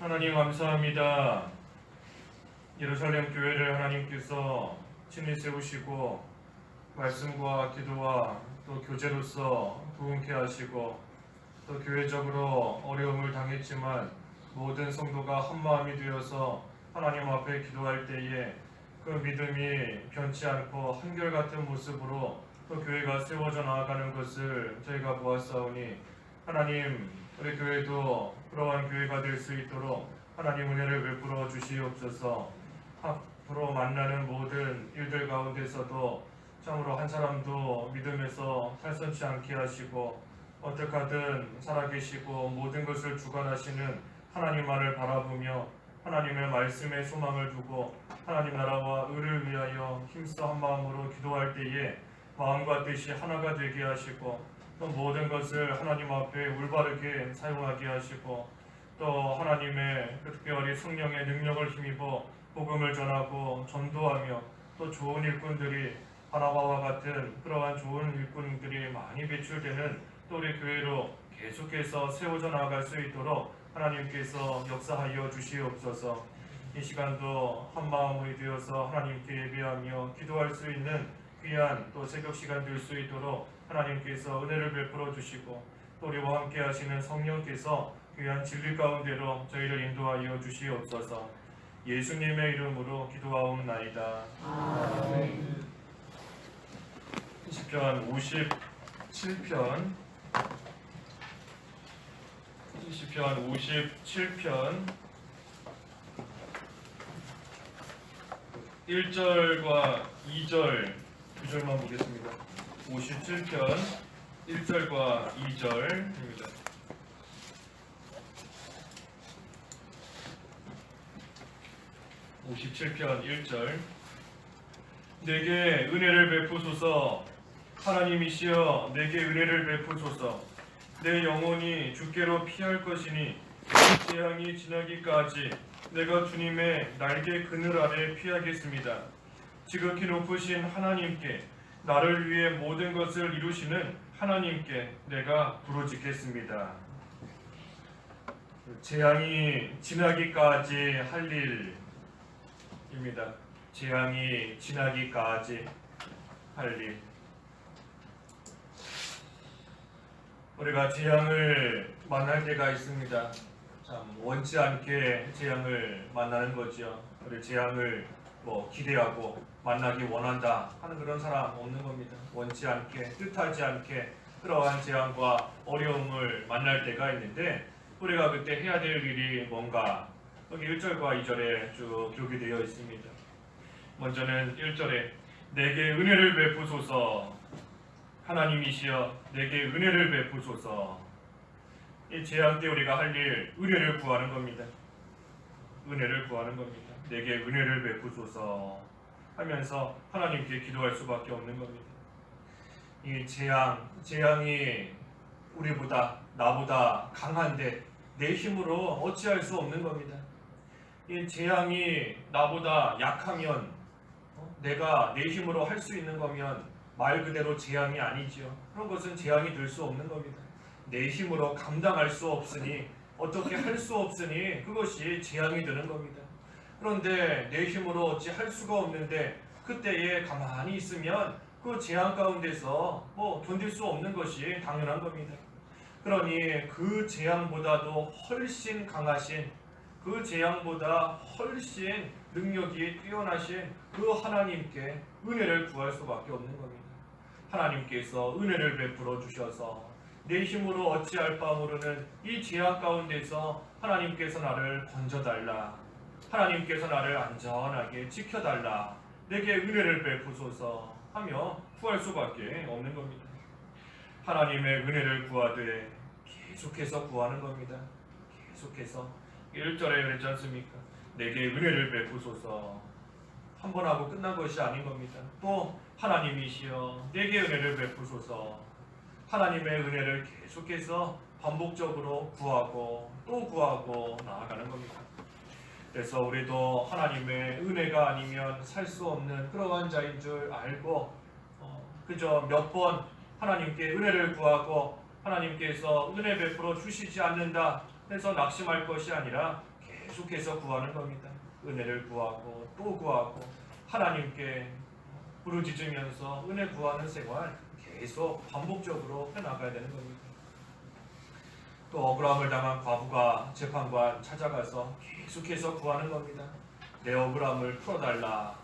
하나님 감사합니다. 예루살렘 교회를 하나님께서 친히 세우시고 말씀과 기도와 또 교제로서 부흥케 하시고 또 교회적으로 어려움을 당했지만 모든 성도가 한마음이 되어서 하나님 앞에 기도할 때에 그 믿음이 변치 않고 한결같은 모습으로 또 교회가 세워져 나아가는 것을 저희가 보았사오니 하나님 우리 교회도 그러한 교회가 될 수 있도록 하나님 은혜를 베풀어 주시옵소서. 앞으로 만나는 모든 일들 가운데서도 참으로 한 사람도 믿음에서 탈선치 않게 하시고 어떻게 하든 살아계시고 모든 것을 주관하시는 하나님만을 바라보며 하나님의 말씀에 소망을 두고 하나님 나라와 의를 위하여 힘써 한 마음으로 기도할 때에 마음과 뜻이 하나가 되게 하시고 또 모든 것을 하나님 앞에 올바르게 사용하게 하시고 또 하나님의 특별히 성령의 능력을 힘입어 복음을 전하고 전도하며 또 좋은 일꾼들이 바나바와 같은 그러한 좋은 일꾼들이 많이 배출되는 또 우리 교회로 계속해서 세워져 나아갈 수 있도록 하나님께서 역사하여 주시옵소서. 이 시간도 한 마음이 되어서 하나님께 예배하며 기도할 수 있는 귀한 또 새벽 시간 될 수 있도록 하나님께서 은혜를 베풀어 주시고 또 우리와 함께 하시는 성령께서 귀한 진리 가운데로 저희를 인도하여 주시옵소서. 예수님의 이름으로 기도하옵나이다. 아멘. 시편 57편 시편 57편 1절과 2절 두 절만 보겠습니다. 57편 1절과 2절입니다. 57편 1절 내게 은혜를 베푸소서. 하나님이시여 내게 은혜를 베푸소서. 내 영혼이 주께로 피할 것이니 이 재앙이 지나기까지 내가 주님의 날개 그늘 아래 피하겠습니다. 지극히 높으신 하나님께 나를 위해 모든 것을 이루시는 하나님께 내가 부르짖겠습니다. 재앙이 지나기까지 할 일입니다. 재앙이 지나기까지 할 일. 우리가 재앙을 만날 때가 있습니다. 참 원치 않게 재앙을 만나는 거죠. 우리 재앙을 기대하고 만나기 원한다 하는 그런 사람 없는 겁니다. 원치 않게 뜻하지 않게 그러한 재앙과 어려움을 만날 때가 있는데 우리가 그때 해야 될 일이 뭔가 여기 1절과 2절에 쭉 기록이 되어 있습니다. 먼저는 1절에 내게 은혜를 베푸소서. 하나님이시여 내게 은혜를 베푸소서. 이 재앙 때 우리가 할 일 은혜를 구하는 겁니다. 은혜를 구하는 겁니다. 내게 은혜를 베푸소서 하면서 하나님께 기도할 수밖에 없는 겁니다. 이 재앙이 우리보다 나보다 강한데 내 힘으로 어찌할 수 없는 겁니다. 이 재앙이 나보다 약하면 내가 내 힘으로 할 수 있는 거면 말 그대로 재앙이 아니죠. 그런 것은 재앙이 될 수 없는 겁니다. 내 힘으로 감당할 수 없으니 어떻게 할 수 없으니 그것이 재앙이 되는 겁니다. 그런데 내 힘으로 어찌 할 수가 없는데 그때에 가만히 있으면 그 재앙 가운데서 견딜 수 없는 것이 당연한 겁니다. 그러니 그 재앙보다도 훨씬 강하신 그 재앙보다 훨씬 능력이 뛰어나신 그 하나님께 은혜를 구할 수밖에 없는 겁니다. 하나님께서 은혜를 베풀어 주셔서 내 힘으로 어찌할 바 모르는 이 재앙 가운데서 하나님께서 나를 건져달라. 하나님께서 나를 안전하게 지켜달라. 내게 은혜를 베푸소서 하며 구할 수밖에 없는 겁니다. 하나님의 은혜를 구하되 계속해서 구하는 겁니다. 계속해서 1절에 그랬지 않습니까? 내게 은혜를 베푸소서. 한 번 하고 끝난 것이 아닌 겁니다. 또 하나님이시여 내게 은혜를 베푸소서. 하나님의 은혜를 계속해서 반복적으로 구하고 또 구하고 나아가는 겁니다. 그래서 우리도 하나님의 은혜가 아니면 살 수 없는 그러한 자인 줄 알고 그저 몇 번 하나님께 은혜를 구하고 하나님께서 은혜 베풀어 주시지 않는다 해서 낙심할 것이 아니라 계속해서 구하는 겁니다. 은혜를 구하고 또 구하고 하나님께 부르짖으면서 은혜 구하는 생활 계속 반복적으로 해나가야 되는 겁니다. 또 억울함을 당한 과부가 재판관 찾아가서 계속해서 구하는 겁니다. 내 억울함을 풀어달라.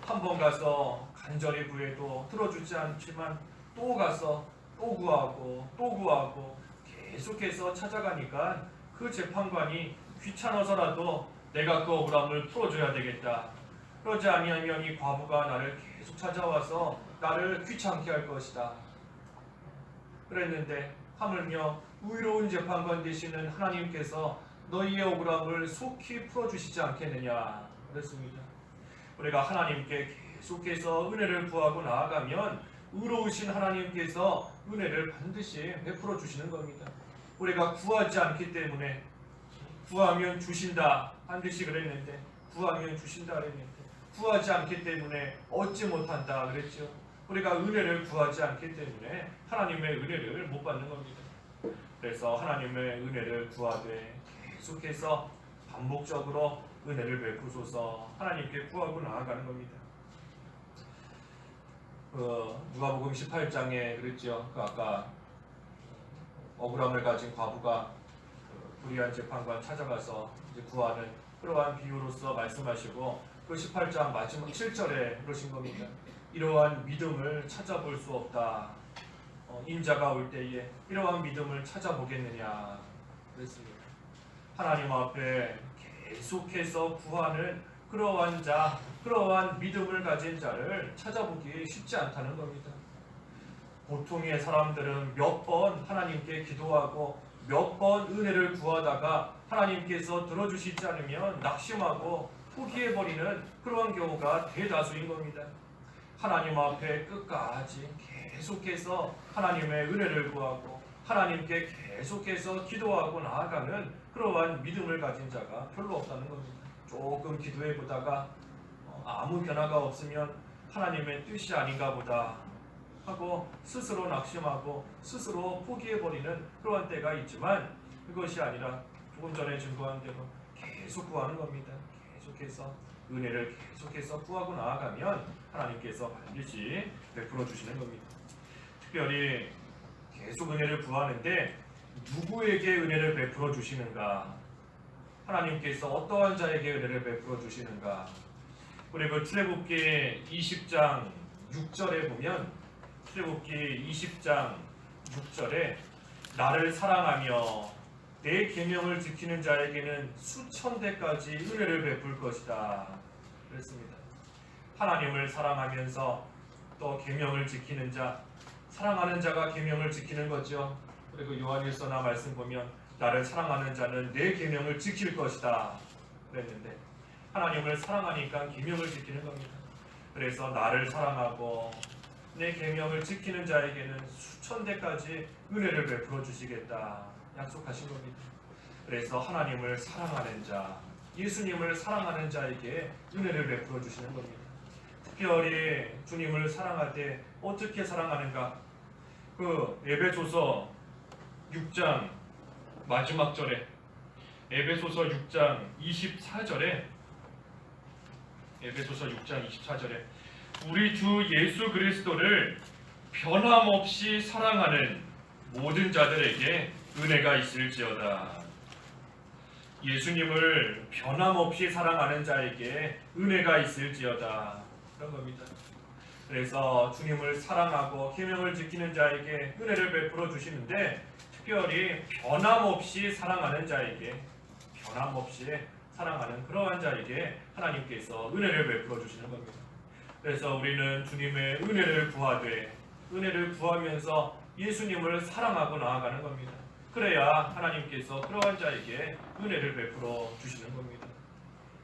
한 번 가서 간절히 구해도 들어주지 않지만 또 가서 또 구하고 또 구하고 계속해서 찾아가니까 그 재판관이 귀찮아서라도 내가 그 억울함을 풀어줘야 되겠다. 그러지 아니하면 이 과부가 나를 계속 찾아와서 나를 귀찮게 할 것이다. 그랬는데 하물며 의로운 재판관 되시는 하나님께서 너희의 억울함을 속히 풀어주시지 않겠느냐 그랬습니다. 우리가 하나님께 계속해서 은혜를 구하고 나아가면 의로우신 하나님께서 은혜를 반드시 베풀어 주시는 겁니다. 우리가 구하지 않기 때문에 구하면 주신다 반드시 그랬는데 구하면 주신다 그랬는데 구하지 않기 때문에 얻지 못한다 그랬죠. 우리가 은혜를 구하지 않기 때문에 하나님의 은혜를 못 받는 겁니다. 그래서 하나님의 은혜를 구하되 계속해서 반복적으로 은혜를 베푸소서 하나님께 구하고 나아가는 겁니다. 누가복음 18장에 그랬죠. 아까 억울함을 가진 과부가 불의한 재판관 찾아가서 이제 구하는 그러한 비유로서 말씀하시고 그 18장 마지막 7절에 그러신 겁니다. 이러한 믿음을 찾아볼 수 없다. 인자가 올 때에 이러한 믿음을 찾아보겠느냐 그랬습니다. 하나님 앞에 계속해서 구하는 그러한 자, 그러한 믿음을 가진 자를 찾아보기 쉽지 않다는 겁니다. 보통의 사람들은 몇 번 하나님께 기도하고 몇 번 은혜를 구하다가 하나님께서 들어주시지 않으면 낙심하고 포기해버리는 그러한 경우가 대다수인 겁니다. 하나님 앞에 끝까지 계속해서 하나님의 은혜를 구하고 하나님께 계속해서 기도하고 나아가는 그러한 믿음을 가진 자가 별로 없다는 겁니다. 조금 기도해 보다가 아무 변화가 없으면 하나님의 뜻이 아닌가 보다 하고 스스로 낙심하고 스스로 포기해버리는 그러한 때가 있지만 그것이 아니라 조금 전에 증거한 대로 계속 구하는 겁니다. 계속해서 은혜를 계속해서 구하고 나아가면 하나님께서 반드시 베풀어 주시는 겁니다. 특별히 계속 은혜를 구하는데 누구에게 은혜를 베풀어 주시는가? 하나님께서 어떠한 자에게 은혜를 베풀어 주시는가? 우리 그 출애굽기 20장 6절에 보면 출애굽기 20장 6절에 나를 사랑하며 내 계명을 지키는 자에게는 수천 대까지 은혜를 베풀 것이다 그랬습니다. 하나님을 사랑하면서 또 계명을 지키는 자, 사랑하는 자가 계명을 지키는 거죠. 그리고 요한일서나 말씀 보면 나를 사랑하는 자는 내 계명을 지킬 것이다 그랬는데 하나님을 사랑하니까 계명을 지키는 겁니다. 그래서 나를 사랑하고 내 계명을 지키는 자에게는 수천 대까지 은혜를 베풀어 주시겠다 약속하신 겁니다. 그래서 하나님을 사랑하는 자, 예수님을 사랑하는 자에게 은혜를 베풀어 주시는 겁니다. 특별히 주님을 사랑할 때 어떻게 사랑하는가? 그 에베소서 6장 마지막 절에 에베소서 6장 24절에 에베소서 6장 24절에 우리 주 예수 그리스도를 변함없이 사랑하는 모든 자들에게 은혜가 있을지어다. 예수님을 변함없이 사랑하는 자에게 은혜가 있을지어다. 그런 겁니다. 그래서 주님을 사랑하고 계명을 지키는 자에게 은혜를 베풀어 주시는데 특별히 변함없이 사랑하는 자에게 변함없이 사랑하는 그러한 자에게 하나님께서 은혜를 베풀어 주시는 겁니다. 그래서 우리는 주님의 은혜를 구하되 은혜를 구하면서 예수님을 사랑하고 나아가는 겁니다. 그래야 하나님께서 그러한 자에게 은혜를 베풀어 주시는 겁니다.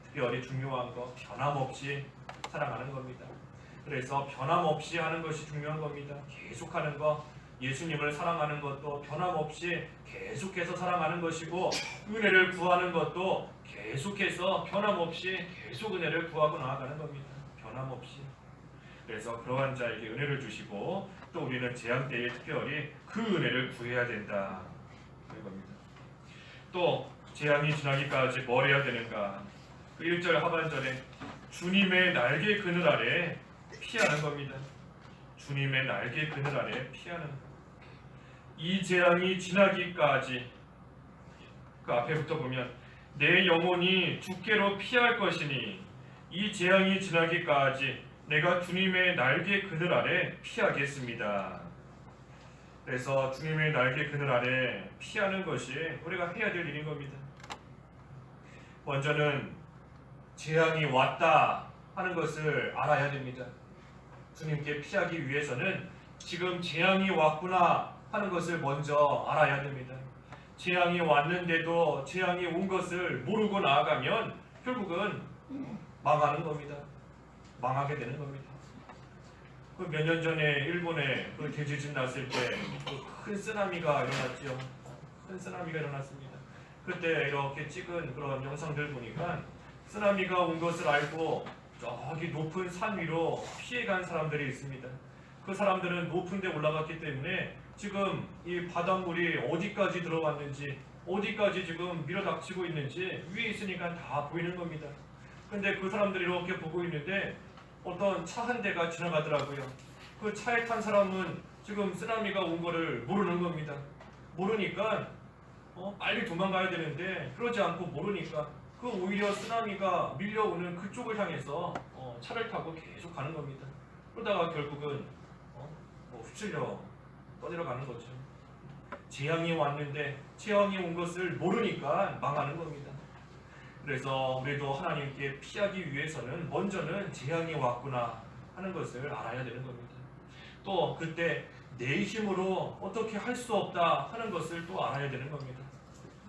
특별히 중요한 거 변함없이 사랑하는 겁니다. 그래서 변함없이 하는 것이 중요한 겁니다. 계속하는 거, 예수님을 사랑하는 것도 변함없이 계속해서 사랑하는 것이고 은혜를 구하는 것도 계속해서 변함없이 계속 은혜를 구하고 나아가는 겁니다. 변함없이. 그래서 그러한 자에게 은혜를 주시고 또 우리는 재앙 때에 특별히 그 은혜를 구해야 된다. 그런 겁니다. 또 재앙이 지나기까지 뭘 해야 되는가? 그 1절 하반절에 주님의 날개 그늘 아래 피하는 겁니다. 주님의 날개 그늘 아래 피하는 것. 이 재앙이 지나기까지, 그 앞에부터 보면 내 영혼이 주께로 피할 것이니 이 재앙이 지나기까지 내가 주님의 날개 그늘 아래 피하겠습니다. 그래서 주님의 날개 그늘 아래 피하는 것이 우리가 해야 될 일인 겁니다. 먼저는 재앙이 왔다 하는 것을 알아야 됩니다. 주님께 피하기 위해서는 지금 재앙이 왔구나 하는 것을 먼저 알아야 됩니다. 재앙이 왔는데도 재앙이 온 것을 모르고 나아가면 결국은 망하는 겁니다. 망하게 되는 겁니다. 그 몇 년 전에 일본에 그 대지진 났을 때 큰 쓰나미가 일어났죠. 큰 쓰나미가 일어났습니다. 그때 이렇게 찍은 그런 영상들 보니까 쓰나미가 온 것을 알고 저기 높은 산 위로 피해간 사람들이 있습니다. 그 사람들은 높은 데 올라갔기 때문에 지금 이 바닷물이 어디까지 들어왔는지, 어디까지 지금 밀어닥치고 있는지 위에 있으니까 다 보이는 겁니다. 근데 그 사람들이 이렇게 보고 있는데 어떤 차 한 대가 지나가더라고요. 그 차에 탄 사람은 지금 쓰나미가 온 거를 모르는 겁니다. 모르니까 빨리 도망가야 되는데 그러지 않고 모르니까 그 오히려 쓰나미가 밀려오는 그쪽을 향해서 차를 타고 계속 가는 겁니다. 그러다가 결국은 휩쓸려 떠내려가는 거죠. 재앙이 왔는데 재앙이 온 것을 모르니까 망하는 겁니다. 그래서 우리도 하나님께 피하기 위해서는 먼저는 재앙이 왔구나 하는 것을 알아야 되는 겁니다. 또 그때 내 힘으로 어떻게 할 수 없다 하는 것을 또 알아야 되는 겁니다.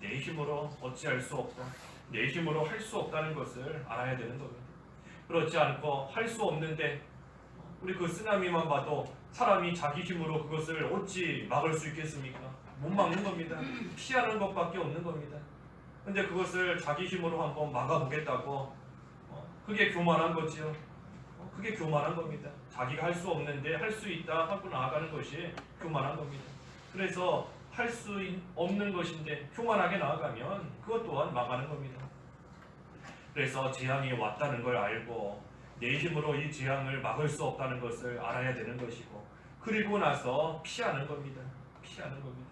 내 힘으로 어찌할 수 없다, 내 힘으로 할 수 없다는 것을 알아야 되는 겁니다. 그렇지 않고 할 수 없는데 우리 그 쓰나미만 봐도 사람이 자기 힘으로 그것을 어찌 막을 수 있겠습니까? 못 막는 겁니다. 피하는 것밖에 없는 겁니다. 근데 그것을 자기 힘으로 한번 막아보겠다고 그게 교만한 거지요. 그게 교만한 겁니다. 자기가 할 수 없는데 할 수 있다 하고 나아가는 것이 교만한 겁니다. 그래서 할 수 없는 것인데 교만하게 나아가면 그것 또한 망하는 겁니다. 그래서 재앙이 왔다는 걸 알고 내 힘으로 이 재앙을 막을 수 없다는 것을 알아야 되는 것이고, 그리고 나서 피하는 겁니다. 피하는 겁니다.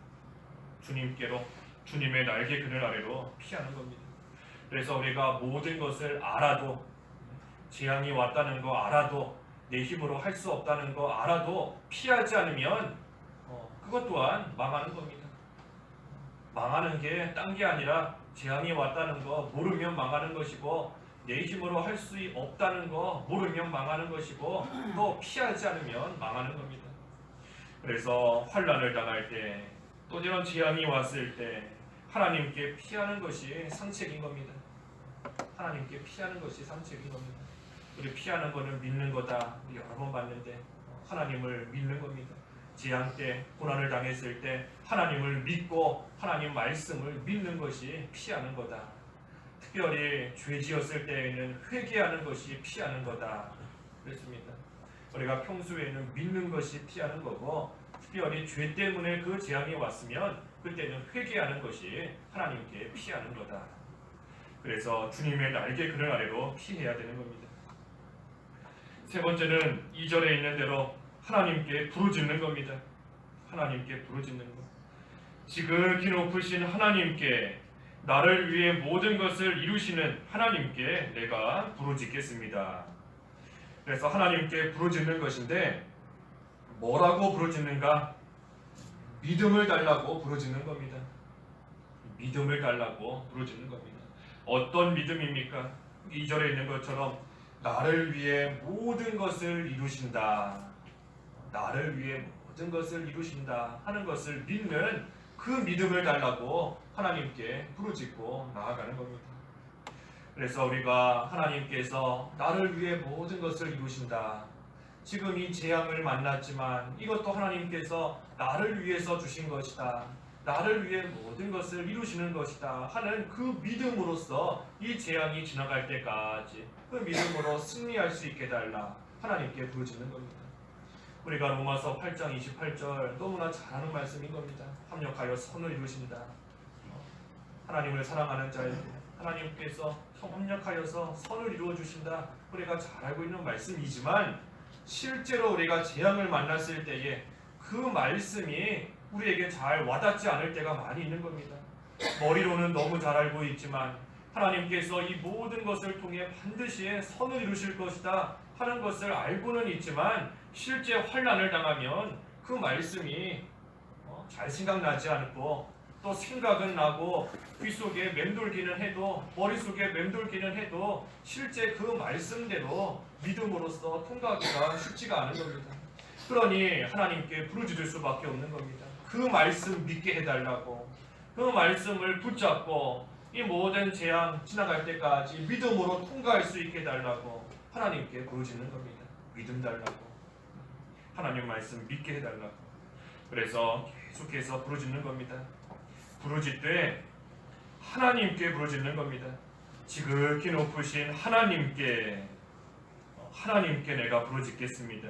주님께로, 주님의 날개 그늘 아래로 피하는 겁니다. 그래서 우리가 모든 것을 알아도, 재앙이 왔다는 거 알아도, 내 힘으로 할 수 없다는 거 알아도 피하지 않으면 그것 또한 망하는 겁니다. 망하는 게 딴 게 아니라 재앙이 왔다는 거 모르면 망하는 것이고, 내 힘으로 할 수 없다는 거 모르면 망하는 것이고, 또 피하지 않으면 망하는 겁니다. 그래서 환난을 당할 때, 또 이런 재앙이 왔을 때 하나님께 피하는 것이 상책인 겁니다. 하나님께 피하는 것이 상책인 겁니다. 우리 피하는 거는 믿는 거다. 우리 여러 번 봤는데 하나님을 믿는 겁니다. 재앙 때, 고난을 당했을 때 하나님을 믿고 하나님 말씀을 믿는 것이 피하는 거다. 특별히 죄 지었을 때에는 회개하는 것이 피하는 거다. 그랬습니다. 우리가 평소에는 믿는 것이 피하는 거고, 특별히 죄 때문에 그 재앙이 왔으면 그때는 회개하는 것이 하나님께 피하는 거다. 그래서 주님의 날개 그늘 아래로 피해야 되는 겁니다. 세 번째는 2절에 있는 대로 하나님께 부르짖는 겁니다. 하나님께 부르짖는 것. 지극히 높으신 하나님께, 나를 위해 모든 것을 이루시는 하나님께 내가 부르짖겠습니다. 그래서 하나님께 부르짖는 것인데 뭐라고 부르짖는가? 믿음을 달라고 부르짖는 겁니다. 믿음을 달라고 부르짖는 겁니다. 어떤 믿음입니까? 2절에 있는 것처럼 나를 위해 모든 것을 이루신다, 나를 위해 모든 것을 이루신다 하는 것을 믿는 그 믿음을 달라고 하나님께 부르짖고 나아가는 겁니다. 그래서 우리가 하나님께서 나를 위해 모든 것을 이루신다, 지금 이 재앙을 만났지만 이것도 하나님께서 나를 위해서 주신 것이다, 나를 위해 모든 것을 이루시는 것이다 하는 그 믿음으로써 이 재앙이 지나갈 때까지 그 믿음으로 승리할 수 있게 달라 하나님께 부르짖는 겁니다. 우리가 로마서 8장 28절 너무나 잘 아는 말씀인 겁니다. 합력하여 선을 이루신다. 하나님을 사랑하는 자에게 하나님께서 협력하여서 선을 이루어 주신다. 우리가 잘 알고 있는 말씀이지만 실제로 우리가 재앙을 만났을 때에 그 말씀이 우리에게 잘 와닿지 않을 때가 많이 있는 겁니다. 머리로는 너무 잘 알고 있지만 하나님께서 이 모든 것을 통해 반드시 선을 이루실 것이다 하는 것을 알고는 있지만 실제 환난을 당하면 그 말씀이 잘 생각나지 않고 또 생각은 나고 귀속에 맴돌기는 해도 머릿속에 맴돌기는 해도 실제 그 말씀대로 믿음으로써 통과하기가 쉽지가 않은 겁니다. 그러니 하나님께 부르짖을 수밖에 없는 겁니다. 그 말씀 믿게 해달라고, 그 말씀을 붙잡고 이 모든 재앙 지나갈 때까지 믿음으로 통과할 수 있게 해달라고 하나님께 부르짖는 겁니다. 믿음 달라고, 하나님 말씀 믿게 해달라고. 그래서 계속해서 부르짖는 겁니다. 부르짖되 하나님께 부르짖는 겁니다. 지극히 높으신 하나님께 내가 부르짖겠습니다.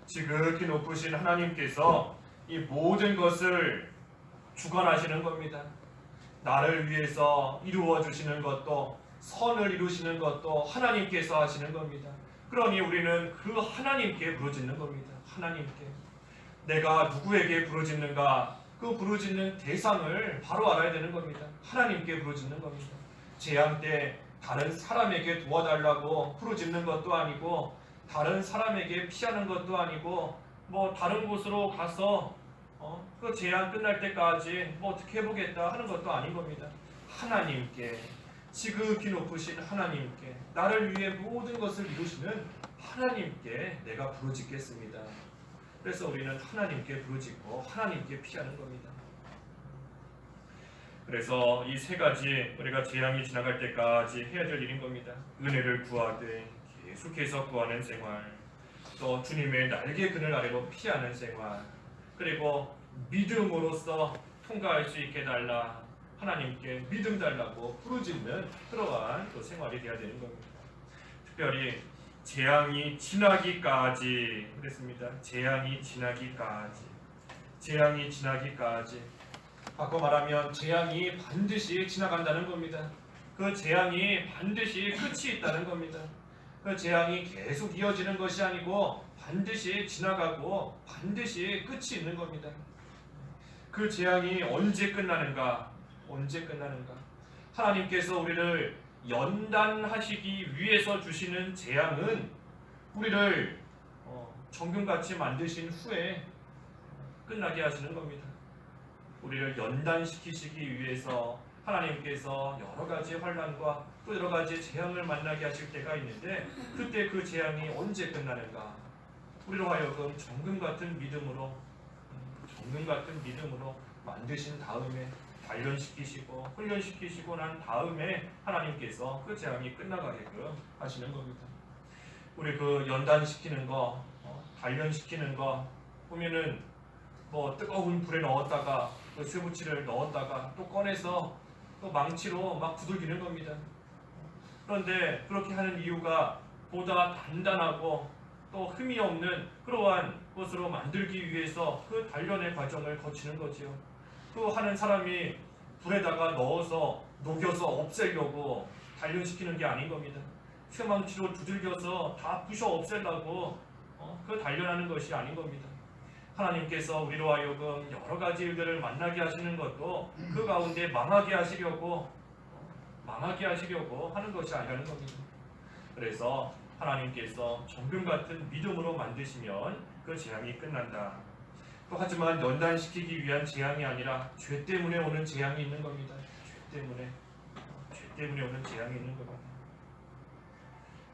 지극히 높으신 하나님께서 이 모든 것을 주관하시는 겁니다. 나를 위해서 이루어 주시는 것도 선을 이루시는 것도 하나님께서 하시는 겁니다. 그러니 우리는 그 하나님께 부르짖는 겁니다. 하나님께. 내가 누구에게 부르짖는가? 그 부르짖는 대상을 바로 알아야 되는 겁니다. 하나님께 부르짖는 겁니다. 재앙 때 다른 사람에게 도와달라고 부르짖는 것도 아니고 다른 사람에게 피하는 것도 아니고 뭐 다른 곳으로 가서 그 재앙 끝날 때까지 뭐 어떻게 해보겠다 하는 것도 아닌 겁니다. 하나님께, 지극히 높으신 하나님께, 나를 위해 모든 것을 이루시는 하나님께 내가 부르짖겠습니다. 그래서 우리는 하나님께 부르짖고 하나님께 피하는 겁니다. 그래서 이 세 가지 우리가 재앙이 지나갈 때까지 해야 될 일인 겁니다. 은혜를 구하되 계속해서 구하는 생활, 또 주님의 날개 그늘 아래로 피하는 생활, 그리고 믿음으로써 통과할 수 있게 달라, 하나님께 믿음 달라고 부르짖는 그러한 또 생활이 되어야 되는 겁니다. 특별히 재앙이 지나기까지 그랬습니다. 재앙이 지나기까지 바꿔 말하면 재앙이 반드시 지나간다는 겁니다. 그 재앙이 반드시 끝이 있다는 겁니다. 그 재앙이 계속 이어지는 것이 아니고 반드시 지나가고 반드시 끝이 있는 겁니다. 그 재앙이 언제 끝나는가? 하나님께서 우리를 연단하시기 위해서 주시는 재앙은 우리를 정금같이 만드신 후에 끝나게 하시는 겁니다. 우리를 연단시키시기 위해서 하나님께서 여러 가지 환난과 또 여러 가지 재앙을 만나게 하실 때가 있는데 그때 그 재앙이 언제 끝나는가? 우리로 하여금 정금 같은 믿음으로 만드신 다음에 단련시키시고 훈련시키시고 난 다음에 하나님께서 그 재앙이 끝나가게끔 하시는 겁니다. 우리 그 연단시키는 거, 단련시키는 거 보면은 뭐 뜨거운 불에 넣었다가 그 쇠붙이를 넣었다가 또 꺼내서 또 망치로 막 두들기는 겁니다. 그런데 그렇게 하는 이유가 보다 단단하고 또 흠이 없는 그러한 것으로 만들기 위해서 그 단련의 과정을 거치는 거지요. 그 하는 사람이 불에다가 넣어서 녹여서 없애려고 단련시키는 게 아닌 겁니다. 쇠망치로 두들겨서 다 부셔 없애려고 그 단련하는 것이 아닌 겁니다. 하나님께서 우리로 하여금 여러 가지 일들을 만나게 하시는 것도 그 가운데 망하게 하시려고 하는 것이 아니라는 겁니다. 그래서 하나님께서 정금 같은 믿음으로 만드시면 그 재앙이 끝난다. 또 하지만 연단시키기 위한 재앙이 아니라 죄 때문에 오는 재앙이 있는 겁니다. 죄 때문에 오는 재앙이 있는 겁니다.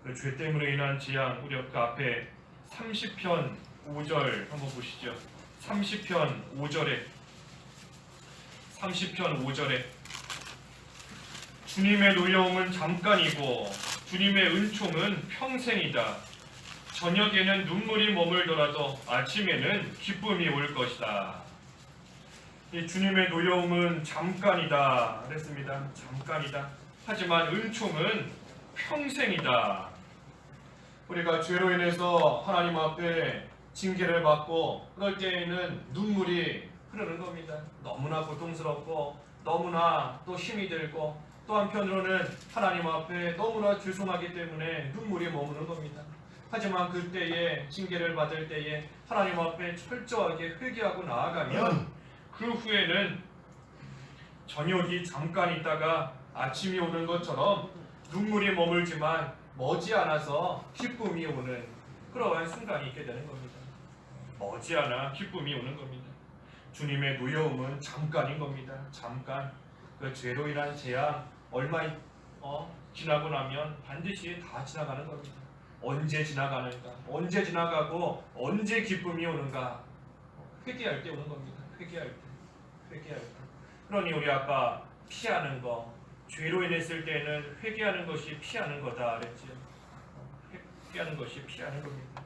그 죄 때문에 인한 재앙, 우리 그 앞에 30편 5절 한번 보시죠. 30편 5절에 주님의 놀라움은 잠깐이고 주님의 은총은 평생이다. 저녁에는 눈물이 머물더라도 아침에는 기쁨이 올 것이다. 이 주님의 놀라움은 잠깐이다 그랬습니다. 잠깐이다. 하지만 은총은 평생이다. 우리가 죄로 인해서 하나님 앞에 징계를 받고 그럴 때에는 눈물이 흐르는 겁니다. 너무나 고통스럽고 너무나 또 힘이 들고 또 한편으로는 하나님 앞에 너무나 죄송하기 때문에 눈물이 머무는 겁니다. 하지만 그때에 징계를 받을 때에 하나님 앞에 철저하게 회개하고 나아가면 그 후에는 저녁이 잠깐 있다가 아침이 오는 것처럼 눈물이 머물지만 머지않아서 기쁨이 오는 그러한 순간이 있게 되는 겁니다. 머지않아 기쁨이 오는 겁니다. 주님의 노여움은 잠깐인 겁니다. 잠깐. 그 죄로 인한 재앙 얼마 지나고 나면 반드시 다 지나가는 겁니다. 언제 지나가는가? 언제 지나가고 언제 기쁨이 오는가? 회개할 때 오는 겁니다. 회개할 때. 그러니 우리 아까 피하는 거, 죄로 인했을 때는 회개하는 것이 피하는 거다 그랬지요. 회개하는 것이 피하는 겁니다.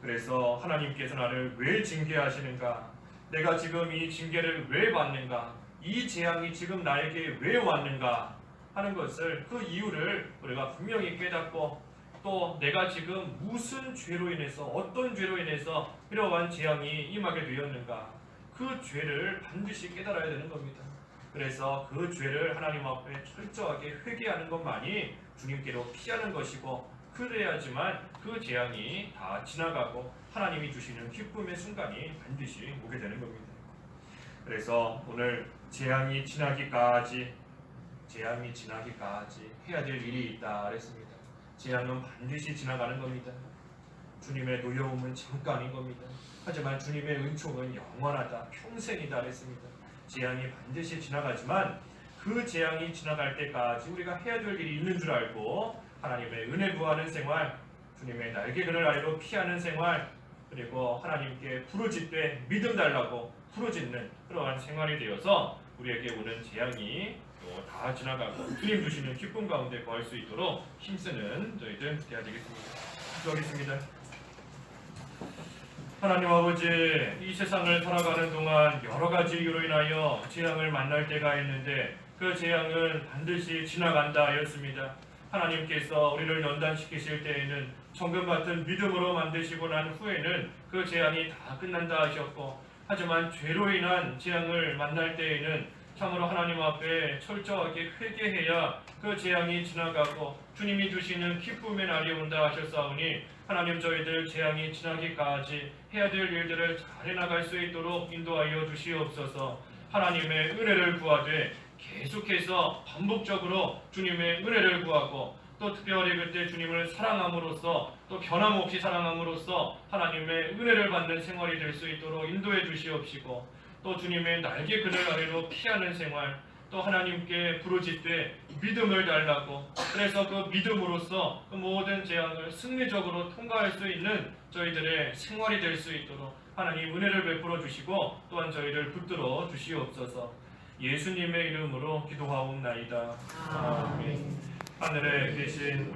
그래서 하나님께서 나를 왜 징계하시는가? 내가 지금 이 징계를 왜 받는가? 이 재앙이 지금 나에게 왜 왔는가? 하는 것을 그 이유를 우리가 분명히 깨닫고 또 내가 지금 무슨 죄로 인해서 어떤 죄로 인해서 이러한 재앙이 임하게 되었는가? 그 죄를 반드시 깨달아야 되는 겁니다. 그래서 그 죄를 하나님 앞에 철저하게 회개하는 것만이 주님께로 피하는 것이고 그래야지만 그 재앙이 다 지나가고 하나님이 주시는 기쁨의 순간이 반드시 오게 되는 겁니다. 그래서 오늘 재앙이 지나기까지 해야 될 일이 있다 그랬습니다. 재앙은 반드시 지나가는 겁니다. 주님의 노여움은 잠깐인 겁니다. 하지만 주님의 은총은 영원하다, 평생이다 그랬습니다. 재앙이 반드시 지나가지만 그 재앙이 지나갈 때까지 우리가 해야 될 일이 있는 줄 알고 하나님의 은혜 구하는 생활, 주님의 날개그늘 아래로 피하는 생활, 그리고 하나님께 부르짖되 믿음 달라고 부르짖는 그러한 생활이 되어서 우리에게 오는 재앙이 또 다 지나가고 주님 주시는 기쁨 가운데 거할 수 있도록 힘쓰는 저희들 되어야 되겠습니다. 기도하겠습니다. 하나님 아버지, 이 세상을 살아가는 동안 여러 가지 이유로 인하여 재앙을 만날 때가 있는데 그 재앙은 반드시 지나간다 하였습니다. 하나님께서 우리를 연단시키실 때에는 정금 같은 믿음으로 만드시고 난 후에는 그 재앙이 다 끝난다 하셨고, 하지만 죄로 인한 재앙을 만날 때에는 참으로 하나님 앞에 철저하게 회개해야 그 재앙이 지나가고 주님이 주시는 기쁨의 날이 온다 하셨사오니 하나님 저희들 재앙이 지나기까지 해야 될 일들을 잘 해나갈 수 있도록 인도하여 주시옵소서. 하나님의 은혜를 구하되 계속해서 반복적으로 주님의 은혜를 구하고 또 특별히 그때 주님을 사랑함으로써 또 변함없이 사랑함으로써 하나님의 은혜를 받는 생활이 될 수 있도록 인도해 주시옵시고 또 주님의 날개 그늘 아래로 피하는 생활 또 하나님께 부르짖되 믿음을 달라고 그래서 그 믿음으로써 그 모든 재앙을 승리적으로 통과할 수 있는 저희들의 생활이 될 수 있도록 하나님 은혜를 베풀어 주시고 또한 저희를 붙들어 주시옵소서. 예수님의 이름으로 기도하옵나이다. 아멘. 하늘에 계신 우리